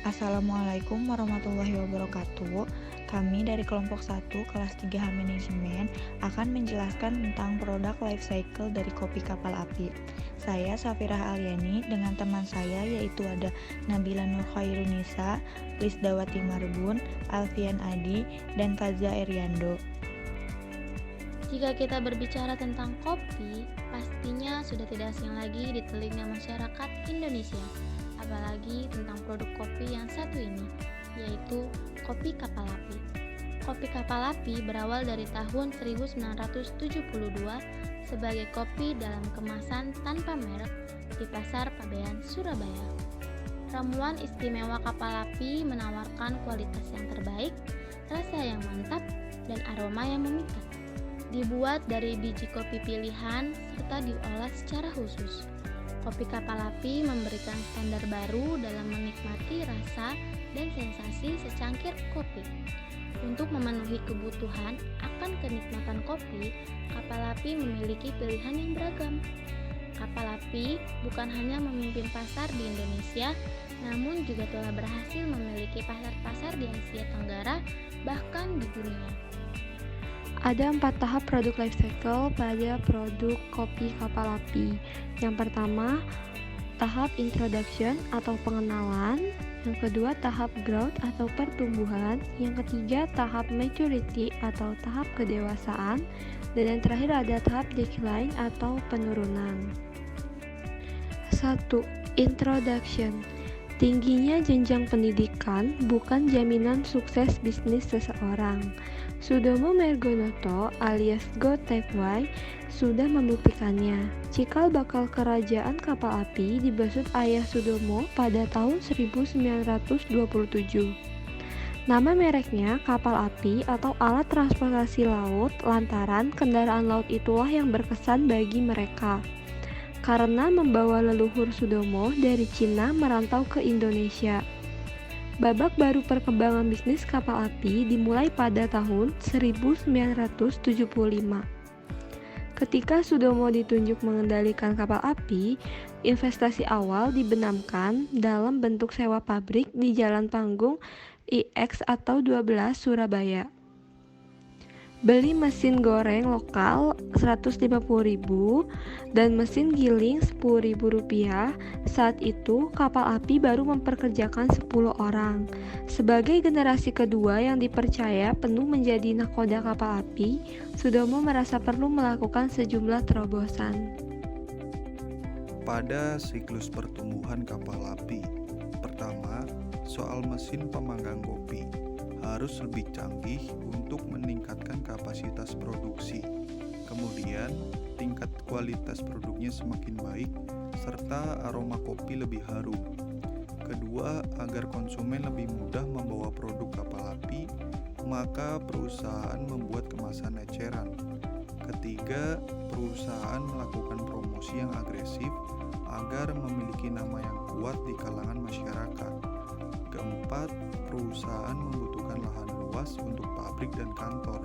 Assalamualaikum warahmatullahi wabarakatuh. Kami dari kelompok 1 kelas 3H Manajemen akan menjelaskan tentang produk life cycle dari kopi kapal api. Saya Safirah Alyani dengan teman saya yaitu ada Nabila Nurkhairunisa, Lisdawati Marbun, Alfian Adi, dan Faza Eriando. Jika kita berbicara tentang kopi, pastinya sudah tidak asing lagi di telinga masyarakat Indonesia. Apalagi tentang produk kopi yang satu ini, yaitu kopi kapal api. Kopi kapal api berawal dari tahun 1972 sebagai kopi dalam kemasan tanpa merek di Pasar Pabean, Surabaya. Ramuan istimewa kapal api menawarkan kualitas yang terbaik, rasa yang mantap, dan aroma yang memikat. Dibuat dari biji kopi pilihan serta diolah secara khusus. Kopi kapal api memberikan standar baru dalam menikmati rasa dan sensasi secangkir kopi. Untuk memenuhi kebutuhan akan kenikmatan kopi, kapal api memiliki pilihan yang beragam. Kapal api bukan hanya memimpin pasar di Indonesia, namun juga telah berhasil memiliki pasar-pasar di Asia Tenggara, bahkan di dunia. Ada 4 tahap produk life cycle pada produk kopi kapal api. Yang pertama, tahap introduction atau pengenalan. Yang kedua, tahap growth atau pertumbuhan. Yang ketiga, tahap maturity atau tahap kedewasaan. Dan yang terakhir ada tahap decline atau penurunan. 1. Introduction. Tingginya jenjang pendidikan bukan jaminan sukses bisnis seseorang. Sudomo Mergonoto alias Go Tepwai sudah membuktikannya. Cikal bakal kerajaan kapal api dibesut ayah Sudomo pada tahun 1927. Nama mereknya kapal api atau alat transportasi laut lantaran kendaraan laut itulah yang berkesan bagi mereka. Karena membawa leluhur Sudomo dari Cina merantau ke Indonesia. Babak baru perkembangan bisnis kapal api dimulai pada tahun 1975. Ketika Sudomo ditunjuk mengendalikan kapal api, investasi awal dibenamkan dalam bentuk sewa pabrik di Jalan Panggung IX atau 12 Surabaya. Beli mesin goreng lokal 150.000 dan mesin giling Rp10.000. Saat itu kapal api baru memperkerjakan 10 orang. Sebagai generasi kedua yang dipercaya penuh menjadi nakoda kapal api, Sudomo merasa perlu melakukan sejumlah terobosan. Pada siklus pertumbuhan kapal api, pertama, soal mesin pemanggang kopi harus lebih canggih untuk meningkatkan kapasitas produksi. Kemudian, tingkat kualitas produknya semakin baik serta aroma kopi lebih harum. Kedua, agar konsumen lebih mudah membawa produk kapal api, maka perusahaan membuat kemasan eceran. Ketiga, perusahaan melakukan promosi yang agresif agar memiliki nama yang kuat di kalangan masyarakat. Keempat, perusahaan membutuhkan lahan luas untuk pabrik dan kantor.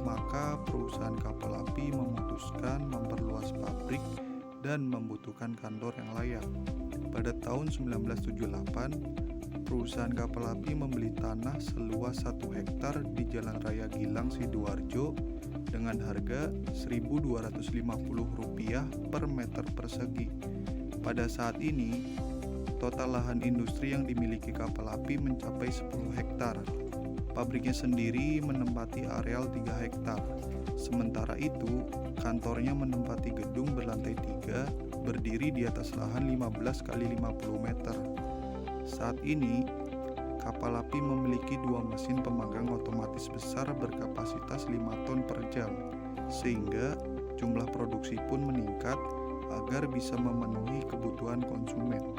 Maka perusahaan kapal api memutuskan memperluas pabrik dan membutuhkan kantor yang layak. Pada tahun 1978, perusahaan kapal api membeli tanah seluas 1 hektar di Jalan Raya Gilang, Sidoarjo dengan harga Rp1.250 per meter persegi. Pada saat ini, total lahan industri yang dimiliki kapal api mencapai 10 hektar. Pabriknya sendiri menempati areal 3 hektar. Sementara itu, kantornya menempati gedung berlantai 3, berdiri di atas lahan 15 x 50 meter. Saat ini, kapal api memiliki 2 mesin pemanggang otomatis besar berkapasitas 5 ton per jam, sehingga jumlah produksi pun meningkat agar bisa memenuhi kebutuhan konsumen.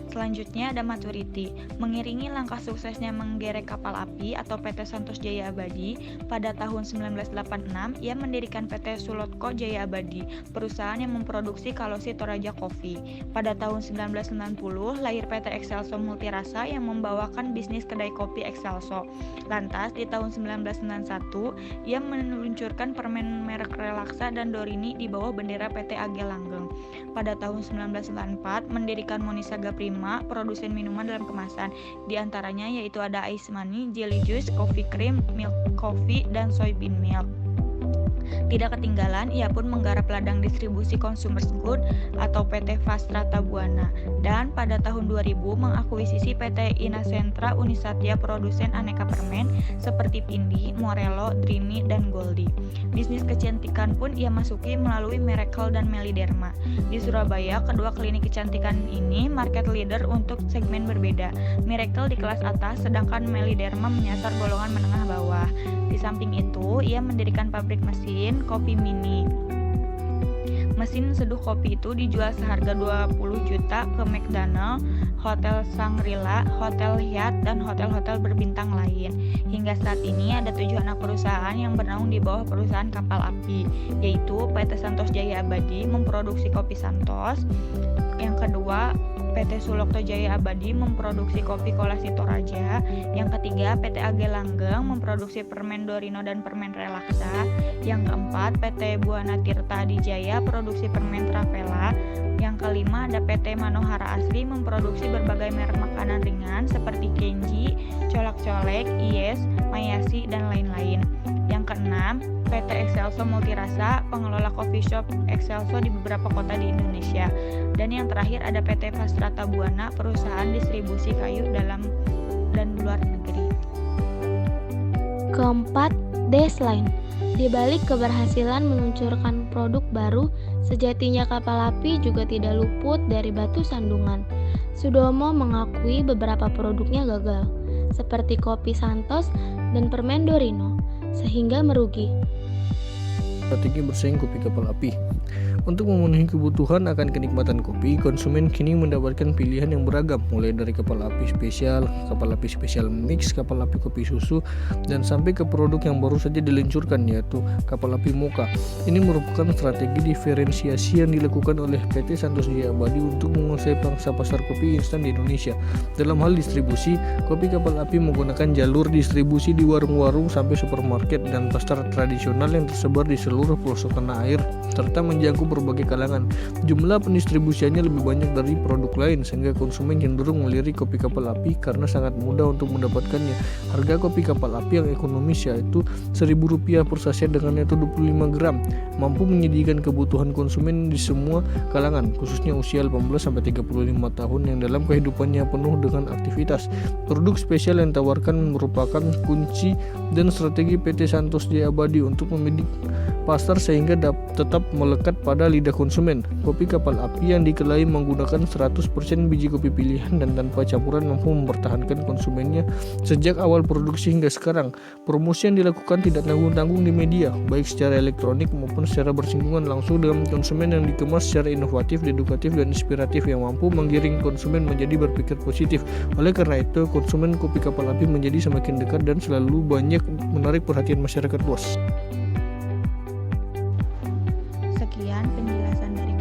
Selanjutnya ada Maturity. Mengiringi langkah suksesnya menggerek kapal api atau PT Santos Jaya Abadi, pada tahun 1986 ia mendirikan PT Sulotko Jaya Abadi, perusahaan yang memproduksi Kalosi Toraja Coffee. Pada tahun 1990 lahir PT Excelso Multirasa yang membawakan bisnis kedai kopi Excelso. Lantas di tahun 1991 ia meluncurkan permen merek Relaxa dan Dorini di bawah bendera PT AG Langgeng. Pada tahun 1994 mendirikan Monisaga Prima, produsen minuman dalam kemasan. Di antaranya yaitu ada Ice Money, Jelly Juice, Coffee Cream, Milk Coffee, dan Soybean Milk. Tidak ketinggalan, ia pun menggarap ladang distribusi Consumer Goods atau PT Fastrata Buana, dan pada tahun 2000 mengakuisisi PT Inasentra Unisatya, produsen aneka permen seperti Pindi, Morello, Dreamy, dan Goldie. Bisnis kecantikan pun ia masuki melalui Miracle dan Meliderma. Di Surabaya, kedua klinik kecantikan ini market leader untuk segmen berbeda. Miracle di kelas atas, sedangkan Meliderma menyasar golongan menengah bawah. Di samping itu, ia mendirikan pabrik mesin kopi mini. Mesin seduh kopi itu dijual seharga 20 juta ke McDonald, Hotel Shangri-La, Hotel Hyatt, dan hotel-hotel berbintang lain. Hingga saat ini ada 7 anak perusahaan yang bernaung di bawah perusahaan kapal api, yaitu PT Santos Jaya Abadi memproduksi kopi Santos. Yang kedua, PT Sulokto Jaya Abadi memproduksi kopi Kolasi Toraja. Yang ketiga, PT AG Langgeng memproduksi permen Dorino dan permen Relaxa. Yang keempat, PT Buana Tirta Adijaya produksi permen Travela. Yang kelima, ada PT Manohara Asri memproduksi berbagai merek makanan ringan seperti Kenji, Colak-colek, Ies, Mayasi, dan lain-lain. Yang keenam, PT Excelso Multirasa, pengelola coffee shop Excelso di beberapa kota di Indonesia. Dan yang terakhir ada PT Fastrata Buana, perusahaan distribusi kayu dalam dan luar negeri. Keempat, Desline. Di balik keberhasilan meluncurkan produk baru, sejatinya kapal api juga tidak luput dari batu sandungan. Sudomo mengakui beberapa produknya gagal, seperti kopi Santos dan permen Dorino, sehingga merugi. Strategi bersaing kopi kapal api. Untuk memenuhi kebutuhan akan kenikmatan kopi, konsumen kini mendapatkan pilihan yang beragam, mulai dari kapal api spesial mix, kapal api kopi susu, dan sampai ke produk yang baru saja diluncurkan, yaitu kapal api mocha. Ini merupakan strategi diferensiasi yang dilakukan oleh PT Santos Jaya Abadi untuk menguasai pangsa pasar kopi instan di Indonesia. Dalam hal distribusi, kopi kapal api menggunakan jalur distribusi di warung-warung sampai supermarket dan pasar tradisional yang tersebar di seluruh pelosok tanah air, serta menjangkau berbagai kalangan. Jumlah pendistribusiannya lebih banyak dari produk lain, sehingga konsumen cenderung melirik kopi kapal api karena sangat mudah untuk mendapatkannya. Harga kopi kapal api yang ekonomis yaitu Rp1.000 per saset dengan neto 25 gram, mampu menyediakan kebutuhan konsumen di semua kalangan, khususnya usia 18-35 tahun yang dalam kehidupannya penuh dengan aktivitas. Produk spesial yang ditawarkan merupakan kunci dan strategi PT Santos Jaya Abadi untuk membidik pasar sehingga tetap melekat pada lidah konsumen. Kopi kapal api yang dikelai menggunakan 100% biji kopi pilihan dan tanpa campuran mampu mempertahankan konsumennya sejak awal produksi hingga sekarang. Promosi yang dilakukan tidak tanggung-tanggung di media, baik secara elektronik maupun secara bersinggungan langsung dengan konsumen, yang dikemas secara inovatif, edukatif, dan inspiratif yang mampu menggiring konsumen menjadi berpikir positif. Oleh karena itu, konsumen kopi kapal api menjadi semakin dekat dan selalu banyak menarik perhatian masyarakat luas. Sekian penjelasan dari